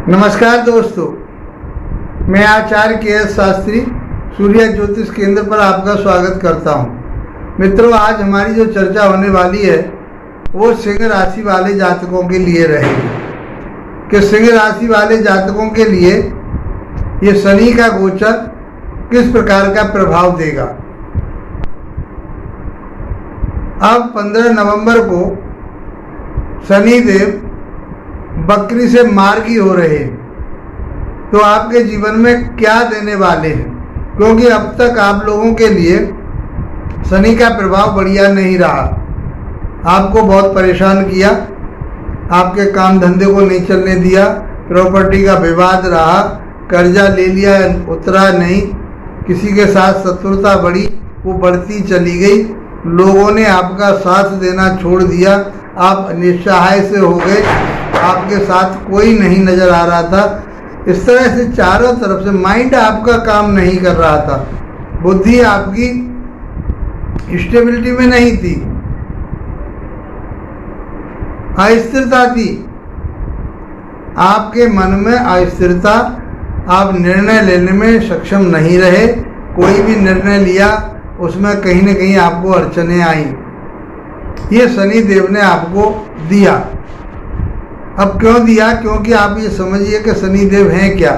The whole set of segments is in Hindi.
नमस्कार दोस्तों, मैं आचार्य के.एस. शास्त्री सूर्य ज्योतिष केंद्र पर आपका स्वागत करता हूं। मित्रों, आज हमारी जो चर्चा होने वाली है वो सिंह राशि वाले जातकों के लिए रहेगी कि सिंह राशि वाले जातकों के लिए ये शनि का गोचर किस प्रकार का प्रभाव देगा। अब 15 नवंबर को शनिदेव बकरी से मार्गी हो रहे हैं, तो आपके जीवन में क्या देने वाले हैं, क्योंकि अब तक आप लोगों के लिए शनि का प्रभाव बढ़िया नहीं रहा। आपको बहुत परेशान किया, आपके काम धंधे को नहीं चलने दिया, प्रॉपर्टी का विवाद रहा, कर्जा ले लिया, उतरा नहीं, किसी के साथ शत्रुता बढ़ी, वो बढ़ती चली गई, लोगों ने आपका साथ देना छोड़ दिया, आप निस्सहाय से हो गए, आपके साथ कोई नहीं नजर आ रहा था। इस तरह से चारों तरफ से माइंड आपका काम नहीं कर रहा था, बुद्धि आपकी स्टेबिलिटी में नहीं थी, अस्थिरता थी, आपके मन में अस्थिरता, आप निर्णय लेने में सक्षम नहीं रहे, कोई भी निर्णय लिया उसमें कहीं न कहीं आपको अड़चने आई। ये शनि देव ने आपको दिया। अब क्यों दिया? क्योंकि आप ये समझिए कि शनि देव हैं क्या,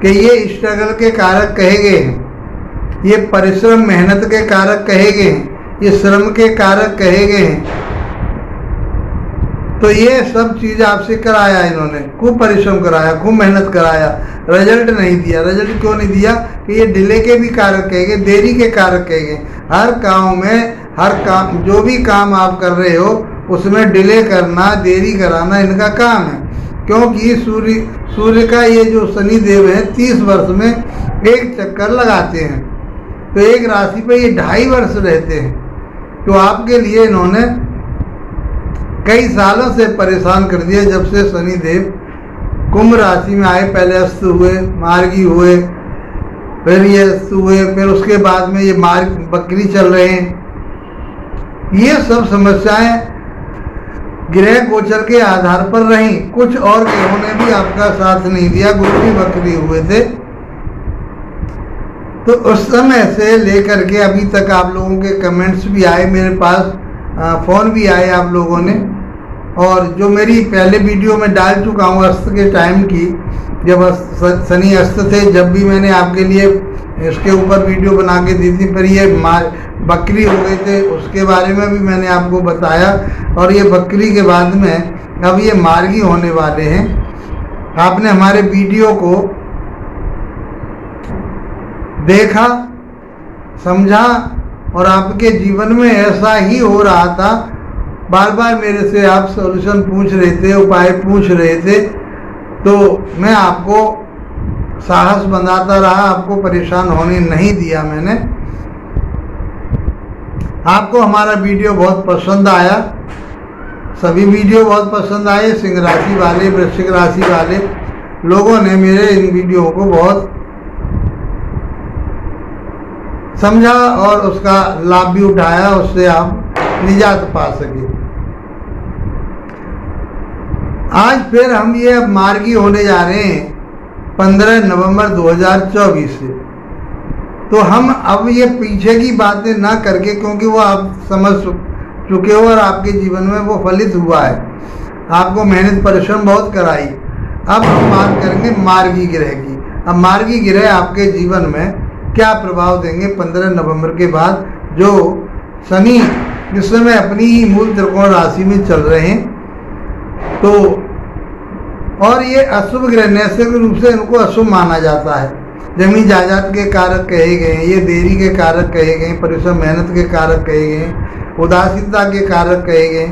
कि ये स्ट्रगल के कारक कहे गए हैं, ये परिश्रम मेहनत के कारक कहे गए हैं, ये श्रम के कारक कहे गए हैं। तो ये सब चीज़ आपसे कराया इन्होंने, खूब परिश्रम कराया, खूब मेहनत कराया, रिजल्ट नहीं दिया। रिजल्ट क्यों नहीं दिया? कि ये डिले के भी कारक कहे गए, देरी के कारक कहे गए। हर काम में, हर काम, जो भी काम आप कर रहे हो उसमें डिले करना, देरी कराना इनका काम है। क्योंकि सूर्य का ये जो शनि देव है 30 वर्ष में एक चक्कर लगाते हैं, तो एक राशि पे ये 2.5 वर्ष रहते हैं। तो आपके लिए इन्होंने कई सालों से परेशान कर दिया। जब से शनि देव कुंभ राशि में आए, पहले अस्त हुए, मार्गी हुए, फिर ये अस्त हुए, फिर उसके बाद में ये बकरी चल रहे हैं। ये सब समस्याएं ग्रह गोचर के आधार पर रहीं। कुछ और ग्रहों ने भी आपका साथ नहीं दिया, गुरु भी बकरी हुए थे। तो उस समय से लेकर के अभी तक आप लोगों के कमेंट्स भी आए मेरे पास, फ़ोन भी आए आप लोगों ने, और जो मेरी पहले वीडियो में डाल चुका हूँ अस्त के टाइम की, जब शनि अस्त थे, जब भी मैंने आपके लिए इसके ऊपर वीडियो बना के दी थी, फिर ये बकरी हो गए थे, उसके बारे में भी मैंने आपको बताया। और ये बकरी के बाद में अब ये मार्गी होने वाले हैं। आपने हमारे वीडियो को देखा, समझा, और आपके जीवन में ऐसा ही हो रहा था। बार बार मेरे से आप सॉल्यूशन पूछ रहे थे, उपाय पूछ रहे थे, तो मैं आपको साहस बनाता रहा, आपको परेशान होने नहीं दिया मैंने। आपको हमारा वीडियो बहुत पसंद आया, सभी वीडियो बहुत पसंद आए। सिंह राशि वाले, वृश्चिक राशि वाले लोगों ने मेरे इन वीडियो को बहुत समझा और उसका लाभ भी उठाया, उससे आप निजात पा सके। आज फिर हम ये अब मार्गी होने जा रहे हैं 15 नवंबर 2024 से। तो हम अब ये पीछे की बातें ना करके, क्योंकि वो आप समझ चुके हो और आपके जीवन में वो फलित हुआ है, आपको मेहनत परिश्रम बहुत कराई। अब हम बात करेंगे मार्गी ग्रह की। अब मार्गी ग्रह आपके जीवन में क्या प्रभाव देंगे 15 नवंबर के बाद, जो शनि इस समय अपनी ही मूल त्रिकोण राशि में चल रहे हैं। तो और ये अशुभ ग्रह, नैसर्गिक रूप से इनको अशुभ माना जाता है। जमीन जायदाद के कारक कहे गए हैं, ये देरी के कारक कहे गए, परिश्रम मेहनत के कारक कहे गए, उदासीनता के कारक कहे गए।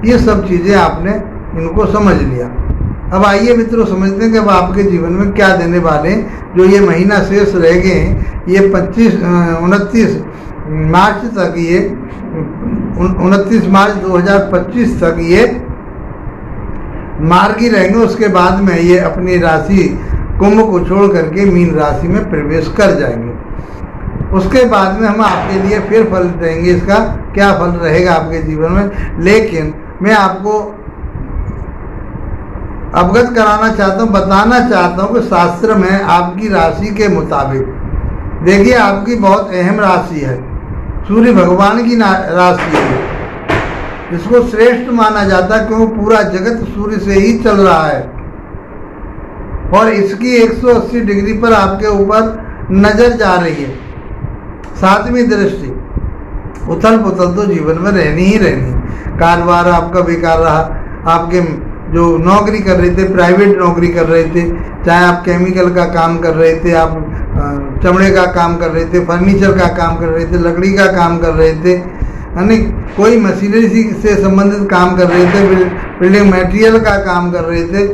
ये सब चीज़ें आपने इनको समझ लिया। अब आइए मित्रों, समझते हैं कि अब आपके जीवन में क्या देने वाले हैं। जो ये महीना शेष रह गए हैं, ये 29 मार्च तक, ये 29 मार्च 2025 तक ये मार्गी रहेंगे। उसके बाद में ये अपनी राशि कुंभ को छोड़ करके मीन राशि में प्रवेश कर जाएंगे। उसके बाद में हम आपके लिए फिर फल देंगे, इसका क्या फल रहेगा आपके जीवन में। लेकिन मैं आपको अवगत कराना चाहता हूँ, बताना चाहता हूँ कि शास्त्र में आपकी राशि के मुताबिक, देखिए आपकी बहुत अहम राशि है, सूर्य भगवान की राशि है, इसको श्रेष्ठ माना जाता है क्योंकि पूरा जगत सूर्य से ही चल रहा है और इसकी 180 डिग्री पर आपके ऊपर नजर जा रही है। 7वीं दृष्टि, उथल पुथल तो जीवन में रहनी ही रहनी। कारोबार आपका बेकार रहा, आपके जो नौकरी कर रहे थे, प्राइवेट नौकरी कर रहे थे, चाहे आप केमिकल का काम कर रहे थे, आप चमड़े का काम कर रहे थे, फर्नीचर का काम कर रहे थे, लकड़ी का काम कर रहे थे, यानी कोई मशीनरी से संबंधित काम कर रहे थे, बिल्डिंग मटेरियल का काम कर रहे थे,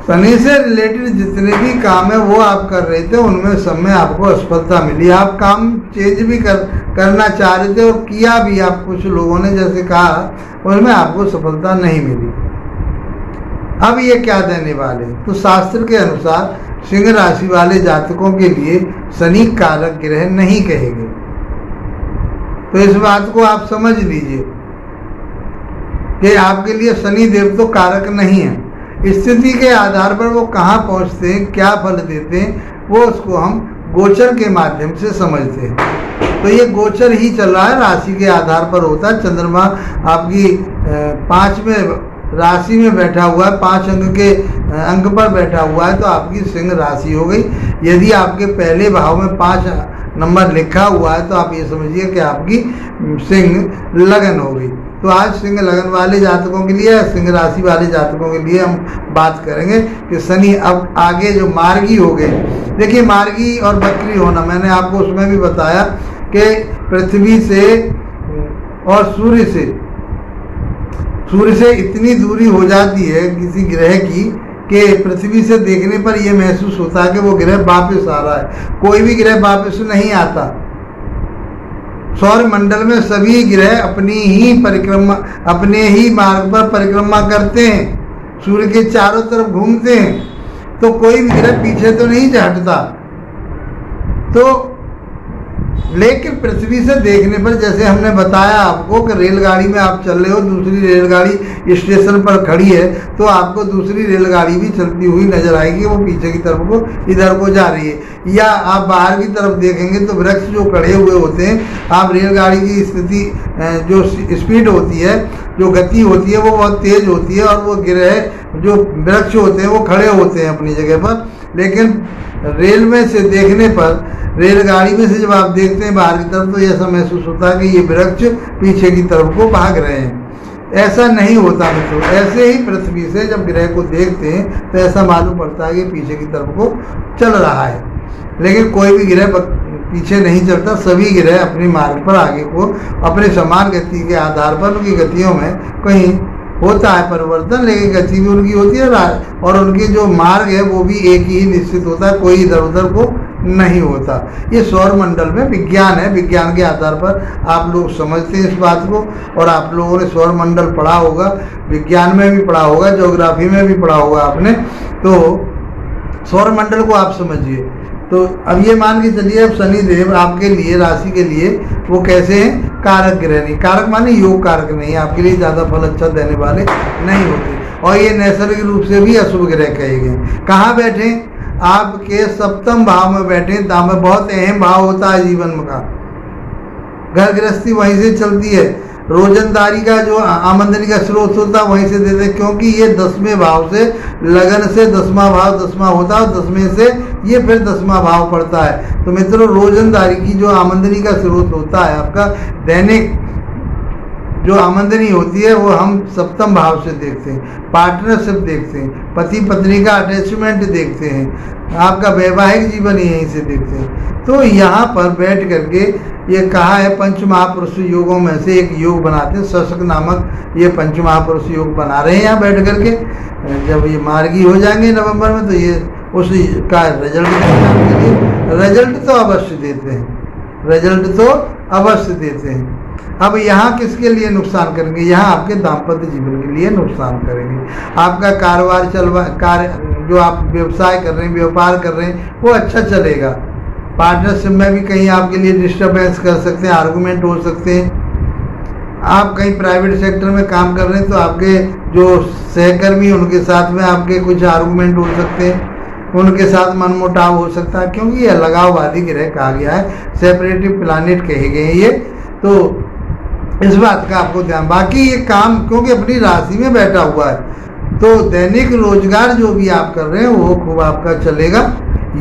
शनि से रिलेटेड जितने भी काम है वो आप कर रहे थे, उनमें सब में आपको असफलता मिली। आप काम चेंज भी करना चाह रहे थे और किया भी, आप कुछ लोगों ने जैसे कहा, उसमें आपको सफलता नहीं मिली। अब ये क्या देने वाले, तो शास्त्र के अनुसार सिंह राशि वाले जातकों के लिए शनि कारक ग्रह नहीं कहेंगे। तो इस बात को आप समझ लीजिए कि आपके लिए शनि देव तो कारक नहीं है। स्थिति के आधार पर वो कहाँ पहुँचते हैं, क्या फल देते हैं, वो उसको हम गोचर के माध्यम से समझते हैं। तो ये गोचर ही चल रहा है, राशि के आधार पर होता है। चंद्रमा आपकी 5वें राशि में बैठा हुआ है, 5 अंक के अंक पर बैठा हुआ है, तो आपकी सिंह राशि हो गई। यदि आपके पहले भाव में 5 नंबर लिखा हुआ है तो आप ये समझिए कि आपकी सिंह लगन हो गई। तो आज सिंह लगन वाले जातकों के लिए, सिंह राशि वाले जातकों के लिए हम बात करेंगे कि शनि अब आगे जो मार्गी हो गए। देखिए मार्गी और वक्री होना, मैंने आपको उसमें भी बताया कि पृथ्वी से और सूर्य से इतनी दूरी हो जाती है किसी ग्रह की कि पृथ्वी से देखने पर यह महसूस होता है कि वो ग्रह वापस आ रहा है। कोई भी ग्रह वापस नहीं आता। सौर मंडल में सभी ग्रह अपनी ही परिक्रमा, अपने ही मार्ग पर परिक्रमा करते हैं, सूर्य के चारों तरफ घूमते हैं, तो कोई भी ग्रह पीछे तो नहीं हटता। तो लेकिन पृथ्वी से देखने पर, जैसे हमने बताया आपको कि रेलगाड़ी में आप चल रहे हो, दूसरी रेलगाड़ी स्टेशन पर खड़ी है, तो आपको दूसरी रेलगाड़ी भी चलती हुई नजर आएगी, वो पीछे की तरफ को इधर को जा रही है। या आप बाहर की तरफ देखेंगे तो वृक्ष जो खड़े हुए होते हैं, आप रेलगाड़ी की स्थिति जो स्पीड होती है, जो गति होती है, वो बहुत तेज होती है और वो ग्रह जो वृक्ष होते हैं वो खड़े होते हैं अपनी जगह पर। लेकिन रेल में से देखने पर, रेलगाड़ी में से जब आप देखते हैं बाहर की तरफ, तो ऐसा महसूस होता है कि ये वृक्ष पीछे की तरफ को भाग रहे हैं। ऐसा नहीं होता मित्रों। ऐसे ही पृथ्वी से जब ग्रह को देखते हैं तो ऐसा मालूम पड़ता है कि पीछे की तरफ को चल रहा है, लेकिन कोई भी ग्रह पीछे नहीं चलता। सभी ग्रह अपने मार्ग पर आगे को अपने समान गति के आधार पर उनकी गतियों में कहीं होता है परिवर्तन, लेकिन गति भी उनकी होती है और उनके जो मार्ग है वो भी एक ही निश्चित होता है, कोई इधर उधर को नहीं होता। ये सौर मंडल में विज्ञान है, विज्ञान के आधार पर आप लोग समझते हैं इस बात को। और आप लोगों ने सौर मंडल पढ़ा होगा, विज्ञान में भी पढ़ा होगा, ज्योग्राफी में भी पढ़ा होगा आपने, तो सौर मंडल को आप समझिए। तो अब ये मान के चलिए, अब शनि देव आपके लिए, राशि के लिए वो कैसे हैं, कारक ग्रह नहीं। कारक माने योग कारक नहीं, आपके लिए ज़्यादा फल अच्छा देने वाले नहीं होते। और ये नैसर्गिक रूप से भी अशुभ ग्रह कहे गए। कहाँ बैठे, आपके 7वें भाव में बैठे। दाम में बहुत अहम भाव होता है जीवन में का, घर गृहस्थी वहीं से चलती है, रोजंदारी का जो आमदनी का स्रोत होता है वहीं से देते, क्योंकि ये 10वें भाव से, लगन से 10वां भाव 10वां होता है, 10वें से ये फिर 10वां भाव पड़ता है। तो मित्रों, रोजंदारी की जो आमदनी का स्रोत होता है, आपका दैनिक जो आमदनी होती है, वो हम 7वें भाव से देखते हैं। पार्टनरशिप देखते हैं, पति पत्नी का अटैचमेंट देखते हैं, आपका वैवाहिक जीवन यहीं से देखते हैं। तो यहाँ पर बैठ करके ये कहा है, पंच महापुरुष योगों में से एक योग बनाते हैं, शशक नामक ये पंच महापुरुष योग बना रहे हैं यहाँ बैठ करके। जब ये मार्गी हो जाएंगे नवंबर में, तो ये उसी का रिजल्ट तो अवश्य देते हैं, रिजल्ट तो अवश्य देते हैं। अब यहाँ किसके लिए नुकसान करेंगे, यहाँ आपके दाम्पत्य जीवन के लिए नुकसान करेंगे। आपका कारोबार जो आप व्यवसाय कर रहे हैं, व्यापार कर रहे हैं, वो अच्छा चलेगा। पार्टनरशिप में भी कहीं आपके लिए डिस्टर्बेंस कर सकते हैं, आर्गुमेंट हो सकते हैं। आप कहीं प्राइवेट सेक्टर में काम कर रहे हैं तो आपके जो सहकर्मी उनके साथ में आपके कुछ आर्गूमेंट हो सकते हैं, उनके साथ मनमुटाव हो सकता है, क्योंकि ये अलगाववादी ग्रह कहा गया है, सेपरेटिव प्लानिट कहे गए हैं ये। तो इस बात का आपको ध्यान, बाकी ये काम क्योंकि अपनी राशि में बैठा हुआ है, तो दैनिक रोजगार जो भी आप कर रहे हैं वो खूब आपका चलेगा।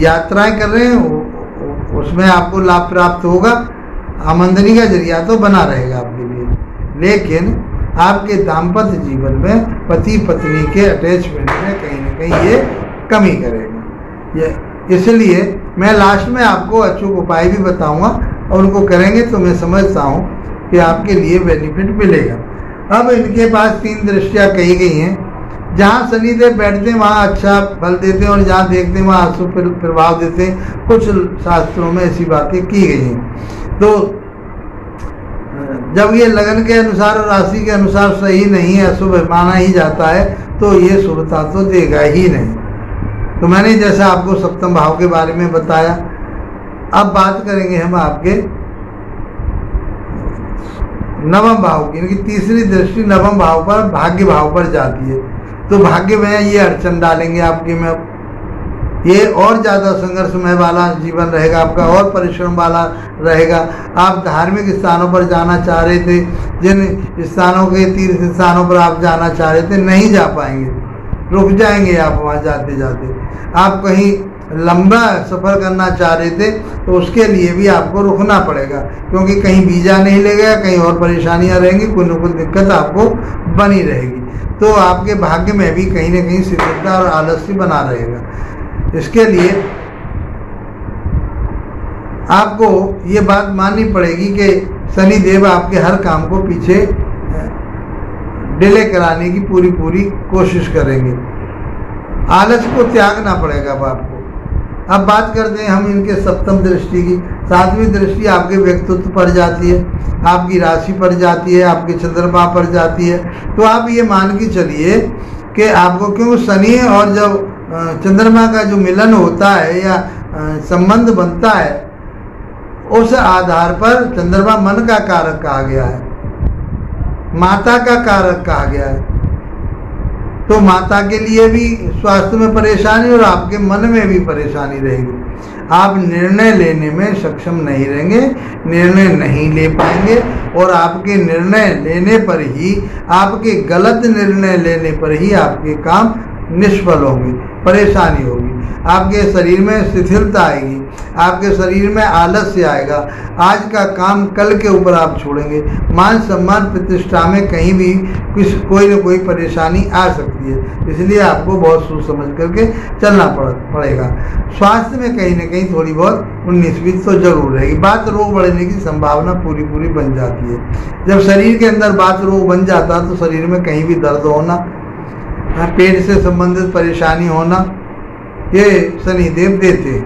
यात्राएं कर रहे हैं उसमें आपको लाभ प्राप्त होगा, आमदनी का जरिया तो बना रहेगा आपके लिए। लेकिन आपके दाम्पत्य जीवन में पति पत्नी के अटैचमेंट में कहीं ना कहीं ये कमी करेगा। ये इसलिए मैं लास्ट में आपको अचूक उपाय भी बताऊंगा और उनको करेंगे तो मैं समझता हूँ कि आपके लिए बेनिफिट मिलेगा। अब इनके पास 3 दृष्टियाँ कही गई हैं। जहाँ शनिदेव बैठते हैं वहाँ अच्छा फल देते हैं और जहाँ देखते हैं वहाँ अशुभ प्रभाव देते हैं। कुछ शास्त्रों में ऐसी बातें की गई हैं। तो जब ये लगन के अनुसार और राशि के अनुसार सही नहीं है, अशुभ माना ही जाता है, तो ये शुभता तो देगा ही नहीं। तो मैंने जैसा आपको सप्तम भाव के बारे में बताया, अब बात करेंगे हम आपके नवम भाव की। इनकी तीसरी दृष्टि नवम भाव पर, भाग्य भाव पर जाती है। तो भाग्य में ये अड़चन डालेंगे आपके में। अब ये और ज़्यादा संघर्षमय वाला जीवन रहेगा आपका, और परिश्रम वाला रहेगा। आप धार्मिक स्थानों पर जाना चाह रहे थे, जिन स्थानों के तीर्थ स्थानों पर आप जाना चाह रहे थे, नहीं जा पाएंगे, रुक जाएंगे आप वहाँ जाते जाते। आप कहीं लंबा सफ़र करना चाह रहे थे तो उसके लिए भी आपको रुकना पड़ेगा, क्योंकि कहीं वीज़ा नहीं लगेगा, कहीं और परेशानियाँ रहेंगी, कोई न कोई दिक्कत आपको बनी रहेगी। तो आपके भाग्य में भी कहीं ना कहीं शिथिलता और आलस्य बना रहेगा। इसके लिए आपको ये बात माननी पड़ेगी कि शनि देव आपके हर काम को पीछे डिले कराने की पूरी कोशिश करेंगे। आलस्य को त्यागना पड़ेगा अब आपको। अब बात करते हैं हम इनके सप्तम दृष्टि की। 7वीं दृष्टि आपके व्यक्तित्व पर जाती है, आपकी राशि पर जाती है, आपके चंद्रमा पर जाती है। तो आप ये मान के चलिए कि आपको, क्योंकि शनि और जब चंद्रमा का जो मिलन होता है या संबंध बनता है, उस आधार पर चंद्रमा मन का कारक कहा गया है, माता का कारक कहा गया है। तो माता के लिए भी स्वास्थ्य में परेशानी और आपके मन में भी परेशानी रहेगी। आप निर्णय लेने में सक्षम नहीं रहेंगे, निर्णय नहीं ले पाएंगे, और आपके निर्णय लेने पर ही, आपके गलत निर्णय लेने पर ही आपके काम निष्फल होंगे, परेशानी होगी, आपके शरीर में शिथिलता आएगी, आपके शरीर में आलस्य आएगा। आज का काम कल के ऊपर आप छोड़ेंगे। मान सम्मान प्रतिष्ठा में कहीं भी कोई न कोई परेशानी आ सकती है, इसलिए आपको बहुत सोच समझ करके चलना पड़ेगा। स्वास्थ्य में कहीं न कहीं थोड़ी बहुत 19-20 तो जरूर रहेगी। बात रोग बढ़ने की संभावना पूरी बन जाती है। जब शरीर के अंदर बात रोग बन जाता तो शरीर में कहीं भी दर्द होना, पेट से संबंधित परेशानी होना, ये शनिदेव देते।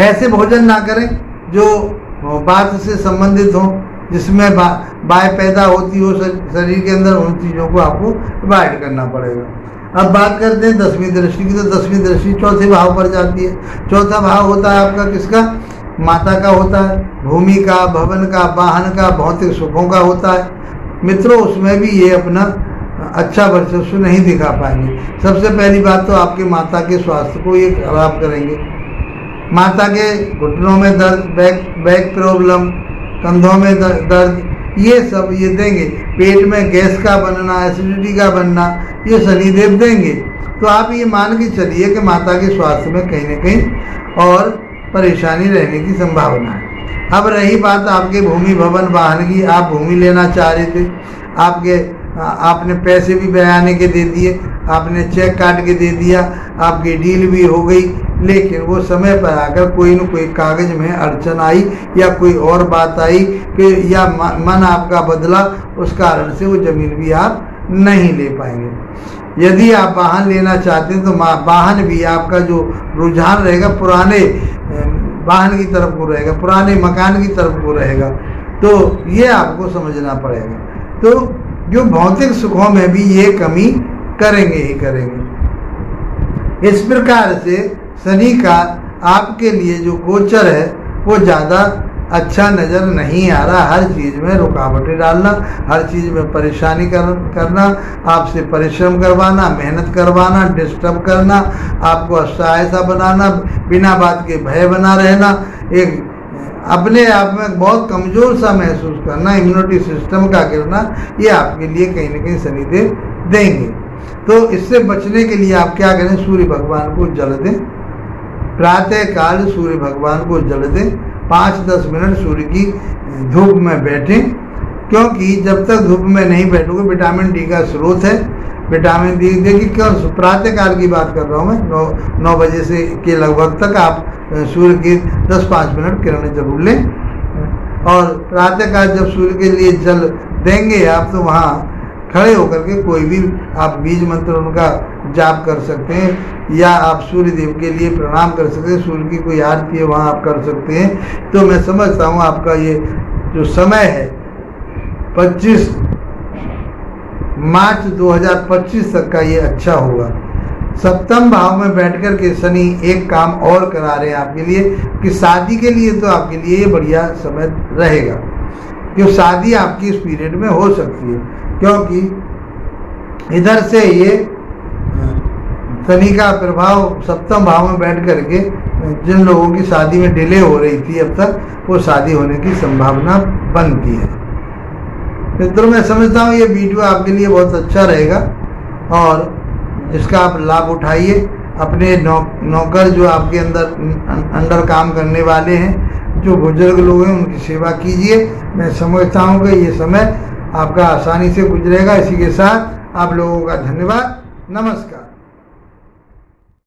ऐसे भोजन ना करें जो बात से संबंधित हो, जिसमें बाय पैदा होती हो शरीर के अंदर, उन चीज़ों को आपको अवॉइड करना पड़ेगा। अब बात करते हैं 10वीं दृष्टि की। तो 10वीं दृष्टि चौथे भाव पर जाती है। चौथा भाव होता है आपका किसका? माता का होता है, भूमि का, भवन का, वाहन का, भौतिक सुखों का होता है। मित्रों, उसमें भी ये अपना अच्छा वर्चस्व नहीं दिखा पाएंगे। सबसे पहली बात तो आपके माता के स्वास्थ्य को ये खराब करेंगे। माता के घुटनों में दर्द, बैक प्रॉब्लम, कंधों में दर्द, ये सब ये देंगे। पेट में गैस का बनना, एसिडिटी का बनना, ये शनिदेव देंगे। तो आप ये मान के चलिए कि माता के स्वास्थ्य में कहीं न कहीं और परेशानी रहने की संभावना है। अब रही बात आपके भूमि, भवन, वाहन की। आप भूमि लेना चाह रहे थे, आपने पैसे भी बयाने के दे दिए, आपने चेक काट के दे दिया, आपकी डील भी हो गई, लेकिन वो समय पर आकर कोई न कोई कागज में अड़चन आई या कोई और बात आई कि या मन आपका बदला, उस कारण से वो ज़मीन भी आप नहीं ले पाएंगे। यदि आप वाहन लेना चाहते हैं तो वाहन भी आपका जो रुझान रहेगा पुराने वाहन की तरफ को रहेगा, पुराने मकान की तरफ को रहेगा। तो ये आपको समझना पड़ेगा। तो जो भौतिक सुखों में भी ये कमी करेंगे ही करेंगे। इस प्रकार से शनि का आपके लिए जो गोचर है वो ज़्यादा अच्छा नज़र नहीं आ रहा, हर चीज़ में रुकावटें डालना, हर चीज़ में परेशानी करना, आपसे परिश्रम करवाना, मेहनत करवाना, डिस्टर्ब करना, आपको असहाय सा बनाना, बिना बात के भय बना रहना, एक अपने आप में बहुत कमज़ोर सा महसूस करना, इम्यूनिटी सिस्टम का गिरना, ये आपके लिए कहीं ना कहीं शनिदेव देंगे। तो इससे बचने के लिए आप क्या करें, सूर्य भगवान को जल दें, प्रातः काल सूर्य भगवान को जल दें, 5-10 मिनट सूर्य की धूप में बैठें, क्योंकि जब तक धूप में नहीं बैठोगे, विटामिन डी का स्रोत है, विटामिन डी देखिए, क्यों प्रातः काल की बात कर रहा हूँ मैं, 9 बजे से के लगभग तक आप सूर्य की 10-5 मिनट किरणें जरूर लें। और प्रातः काल जब सूर्य के लिए जल देंगे आप, तो वहाँ खड़े होकर के कोई भी आप बीज मंत्र उनका जाप कर सकते हैं, या आप सूर्य देव के लिए प्रणाम कर सकते हैं, सूर्य की कोई आरती है वहाँ आप कर सकते हैं। तो मैं समझता हूँ आपका ये जो समय है 25 मार्च 2025 तक का, ये अच्छा होगा। सप्तम भाव में बैठकर के शनि एक काम और करा रहे हैं आपके लिए कि शादी के लिए तो आपके लिए ये बढ़िया समय रहेगा, क्योंकि शादी आपकी इस पीरियड में हो सकती है, क्योंकि इधर से ये शनि का प्रभाव सप्तम भाव में बैठ करके जिन लोगों की शादी में डिले हो रही थी अब तक, वो शादी होने की संभावना बनती है। मित्रों, मैं समझता हूँ ये वीडियो आपके लिए बहुत अच्छा रहेगा और इसका आप लाभ उठाइए। अपने नौकर जो आपके अंडर काम करने वाले हैं, जो बुजुर्ग लोग हैं, उनकी सेवा कीजिए। मैं समझता हूँ कि ये समय आपका आसानी से गुजरेगा। इसी के साथ आप लोगों का धन्यवाद, नमस्कार।